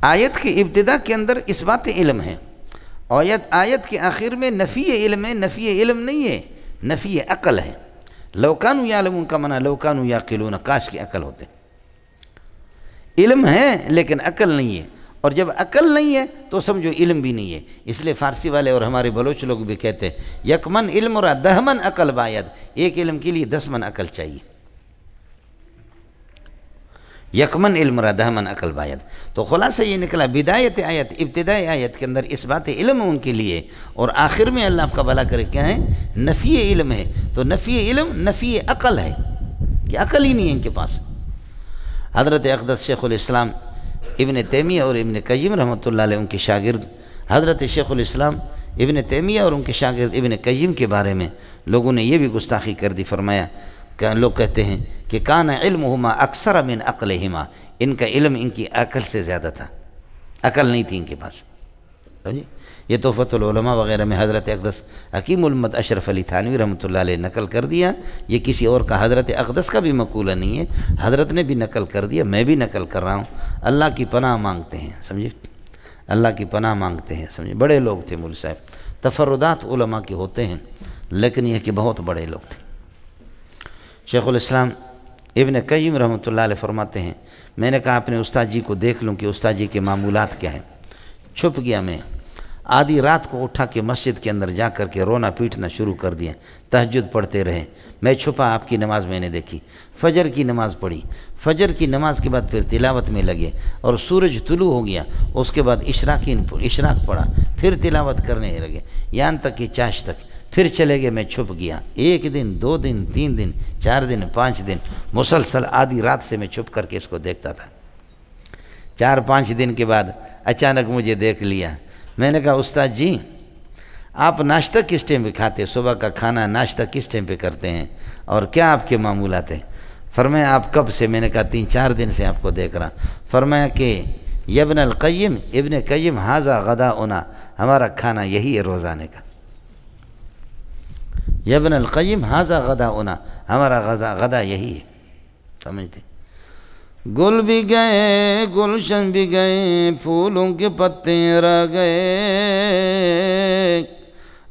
آیت کی ابتدا کے اندر اثبات علم ہے، آیت کے آخر میں نفی علم ہے. نفی علم نہیں ہے، نفی عقل ہے. لو کانوا یعلمون کا معنی لو کانوا یعقلون، کاش کی عقل ہوتے. علم ہے لیکن عقل نہیں ہے، اور جب عقل نہیں ہے تو سمجھو علم بھی نہیں ہے. اس لیے فارسی والے اور ہمارے بلوچ لوگ بھی کہتے ہیں یک من علم را 10 من عقل باید، ایک علم کے لیے 10 من عقل چاہیے. یک من علم را 10 من عقل باید. تو خلاصہ یہ نکلا بدایت آیت، ابتدائی آیت کے اندر اثبات علم ان کے لیے، اور آخر میں اللہ آپ کا بھلا کرے کیا ہے؟ نفی علم ہے. تو نفی علم نفی عقل ہے کہ عقل ہی نہیں ہے ان کے پاس. حضرت اقدس شیخ الاسلام ابن تیمیہ اور ابن قیم رحمۃ اللہ علیہ ان کے شاگرد حضرت شیخ الاسلام ابن تیمیہ اور ان کے شاگرد ابن قیم کے بارے میں لوگوں نے یہ بھی گستاخی کر دی. فرمایا کہ لوگ کہتے ہیں کہ کان علمہما اکثر من عقلہما، ان کا علم ان کی عقل سے زیادہ تھا، عقل نہیں تھی ان کے پاس. سمجھے؟ یہ تحفۃ العلماء وغیرہ میں حضرت اقدس حکیم الامت اشرف علی تھانوی رحمۃ اللہ علیہ نقل کر دیا. یہ کسی اور کا، حضرت اقدس کا بھی مقولہ نہیں ہے، حضرت نے بھی نقل کر دیا، میں بھی نقل کر رہا ہوں. اللہ کی پناہ مانگتے ہیں، سمجھے؟ اللہ کی پناہ مانگتے ہیں، سمجھے؟ بڑے لوگ تھے مول صاحب، تفردات علماء کے ہوتے ہیں لیکن یہ کہ بہت بڑے لوگ تھے. شیخ الاسلام ابن قیم رحمۃ اللہ علیہ فرماتے ہیں میں نے کہا اپنے استاد جی کو دیکھ لوں کہ استاد جی کے معمولات کیا ہیں. چھپ گیا میں، آدھی رات کو اٹھا کے مسجد کے اندر جا کر کے رونا پیٹنا شروع کر دیا. تہجد پڑھتے رہے، میں چھپا، آپ کی نماز میں نے دیکھی. فجر کی نماز پڑھی، فجر کی نماز کے بعد پھر تلاوت میں لگے اور سورج طلوع ہو گیا. اس کے بعد اشراق پڑھا، پھر تلاوت کرنے لگے یہاں تک کہ چاش تک. پھر چلے گئے، میں چھپ گیا. 1 دن 2 دن 3 دن 4 دن 5 دن مسلسل آدھی رات سے میں چھپ کر کے اس کو دیکھتا تھا. 4-5 دن کے بعد اچانک مجھے دیکھ لیا. میں نے کہا استاد جی آپ ناشتہ کس ٹائم پہ کھاتے؟ صبح کا کھانا ناشتہ کس ٹائم پہ کرتے ہیں اور کیا آپ کے معمولات ہیں؟ فرمایا آپ کب سے؟ میں نے کہا 3-4 دن سے آپ کو دیکھ رہا. فرمایا کہ ابن القیم ابن قیم ھذا غداؤنا، ہمارا کھانا یہی ہے روزانے کا. ابن القیم ھذا غداؤنا، ہمارا غدا یہی ہے. سمجھتے؟ گل بھی گئے گلشن بھی گئے، پھولوں کے پتے رہ گئے،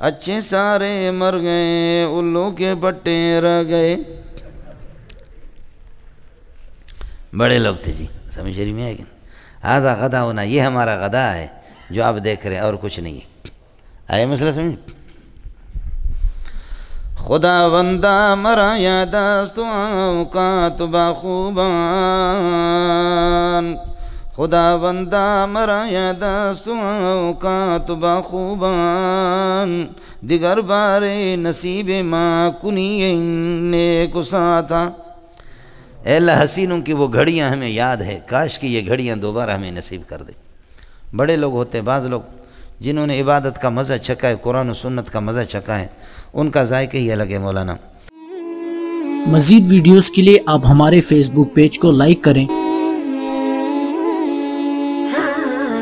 اچھے سارے مر گئے، الو کے پٹے رہ گئے. بڑے لوگ تھے جی، سمجھ رہی میں ہے کہ ھذا غداؤنا، یہ ہمارا غدا ہے جو آپ دیکھ رہے ہیں اور کچھ نہیں ہے. آئے مسئلہ سمجھ؟ خدا بندہ مرا یا دست اوقات باخوبان، خدا بندہ مرا یا دست اوقات باخوبان، دیگر بارے نصیب ماں کنی نیک ساتھا. اے اللہ حسینوں کی وہ گھڑیاں ہمیں یاد ہے، کاش کہ یہ گھڑیاں دوبارہ ہمیں نصیب کر دے. بڑے لوگ ہوتے ہیں، بعض لوگ جنہوں نے عبادت کا مزہ چکھا ہے، قرآن و سنت کا مزہ چکھا ہے، ان کا ذائقہ ہی الگ ہے. مولانا مزید ویڈیوز کے لیے آپ ہمارے فیس بک پیج کو لائک کریں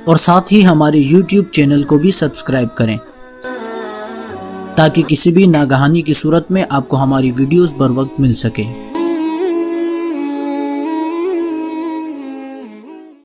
اور ساتھ ہی ہمارے یوٹیوب چینل کو بھی سبسکرائب کریں تاکہ کسی بھی ناگہانی کی صورت میں آپ کو ہماری ویڈیوز بر وقت مل سکے.